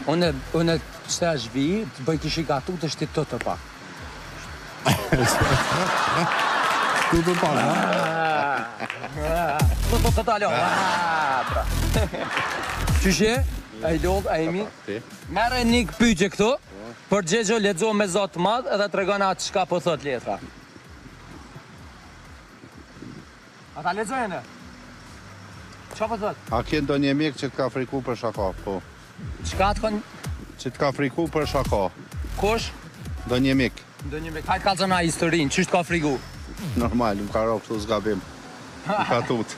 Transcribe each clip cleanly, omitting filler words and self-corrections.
Unë që të është vi, të bëj kishi gatu të shti të pak. Tu të pak, ha? Të talo. Qyshe, a i lodh, a i mi. Mere një pyqe këtu, për Gjegjo ledzo me zotë madhë edhe të regona atë shka po thot letra. A ta ledzojene? Qa po thot? A ke ndo një mjek që t'ka friku për shaka, po? Qka të kon... Që t'ka friku për shaka. Kush? Do një mjek. Ndo një me... Hajtë ka zona historinë, qështë ka frigu? Normal, më ka ro kështu zgabim. Më ka tut.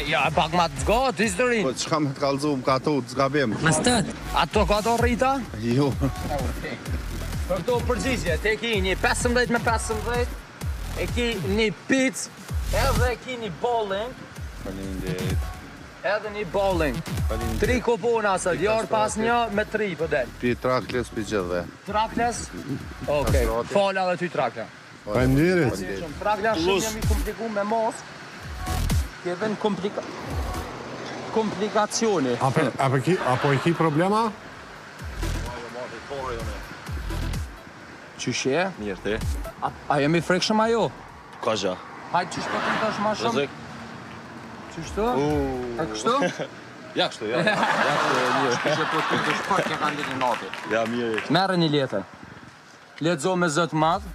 Ja, pak ma të zgot, historinë. Po çka më të kallëzu, më ka tut zgabim. Mastet. Ato ka do rrita? Jo. Për këto përgjigje, te ki një 15 me 15, e ki një pic, edhe e ki një bowling. Faleminderit. Edhe një bowling. 3 kupona së djarë pas një me 3 për del. Pi trakles pi gjithve. Trakles? Okej, fala dhe ty trakle. Faleminderit. Trakle shumë jemi kompliku me mos. Kevin komplikacioni. Apo i ki problema? Qyshe? Mirë ti. A jemi frekshëm ajo? Ka gja. Hajtë qysh për të tash ma shumë? Rëzik. Qyshtu? E kështu? Ja kështu, ja. Ja kështu e mirë. Shkishe po të të shpër ke kanë ditë nati. Ja mirë. Merë një letër. Ledzo me zëtë madhë,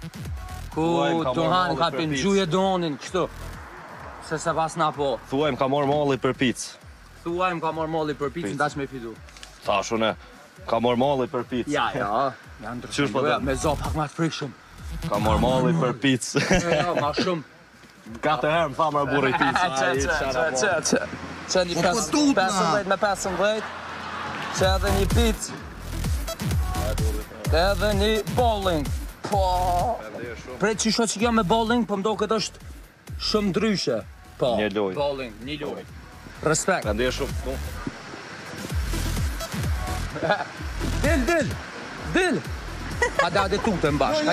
ku të hanë ka për gjuje donin, kështu. Se se pas na po. Thuaj më ka morë molli për pic. Thuaj më ka morë molli për picë, ndash me fidu. Thashu ne, ka morë molli për pic. Ja, ja Qysh po ndryshme, me zo pak ma të frikshëm. Ka morë molli për pic. Ja, ma shumë. 4 herë më tha më burri pic. Që një 15 me 15, që edhe një pic, edhe një bowling. Po, pre që sho që kjo me bowling, po mdo këtë është shumë ndryshe. Po, Një loj. Bowling, një loj. Respekt. Prandaj shumë. Dil! Hajde tutëm bashkë,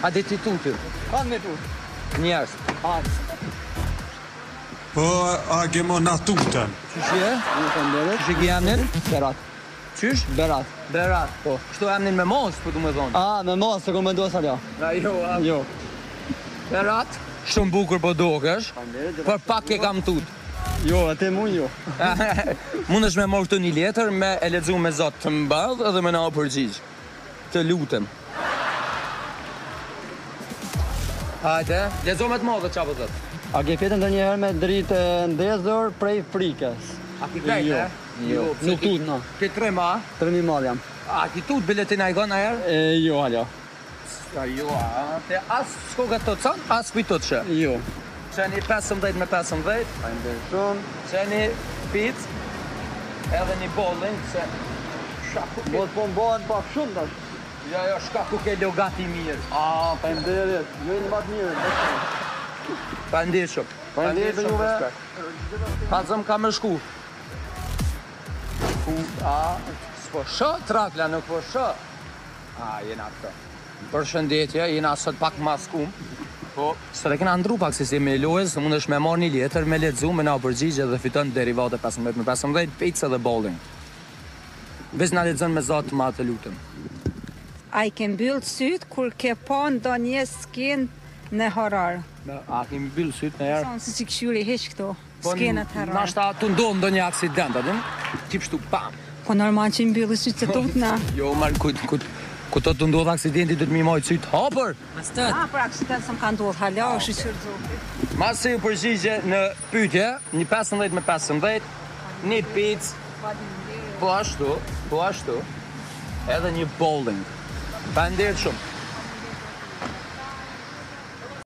hajde ti tutëm. Kanë me tut. Njerës. Po, a kemo na tutën. Qysh je? Qysh e ki emnin? Berat. Qysh? Berat. Berat, po. Kështu emnin me mos, po du me thonë. A, me mos, se ku me ndosa lja. Jo. Berat, shumë bukur po dokesh, për pak e kam tut. Jo, atë mund jo. Mund është me morë këtu një letër, me e lexu me zotë të mbadh edhe me na o përgjigj. Të lutem. Hajde, lexo me të madhe qa po thot. A ke fjetën dhe njëherë me dritë ndezur prej frikës? A ki krejt, e? Jo, nuk tut, no. Ki 3 ma? 3.000 mal jam. A ki tut biletin a i gona herë? Jo, halja. Jo, te as s'ko gato të can, as kujtot që. Jo. Qeni 15 me 15, Shumë. qeni pic, edhe një bowling, se shaku ke... Mos po mbohen pak shumë tash. Jo, shkaku ke logati mirë. A, pa nderit. Jo i në matë mirë. Pa ndirë shumë. Pa ndirë juve. Pazëm ka më shku. S'po shë, trakla nuk po shë. Jena këto. Për shëndetje, jena sot pak ma skum. Po, së të kena ndru pak sistemi e lojës, mund është me marrë një letër, me letëzu, me na përgjigje dhe fiton derivate 15 me 15, pizza dhe bowling. Ves na letëzën me zatë ma të lutëm. A i ke mbyllë sytë kur ke pa ndo një skenë në horarë. A kemi mbyllë sytë në herë? Sonë si që këshyri heq këto, skenët horarë. Nashta të ndonë ndo një aksident, adin? Tip shtu, pam! Po normal që i mbyllë sytë që tot na. Jo, marë, ku të ndodhë aksidenti, du të mi mojtë sytë hapër. Për aksident së më ka ndodhë, hala, është i qërëzofi. Masë ju përgjigje në pytje, një 15 me 15, një pic, po ashtu, edhe një bowling. Pa ndirë shumë.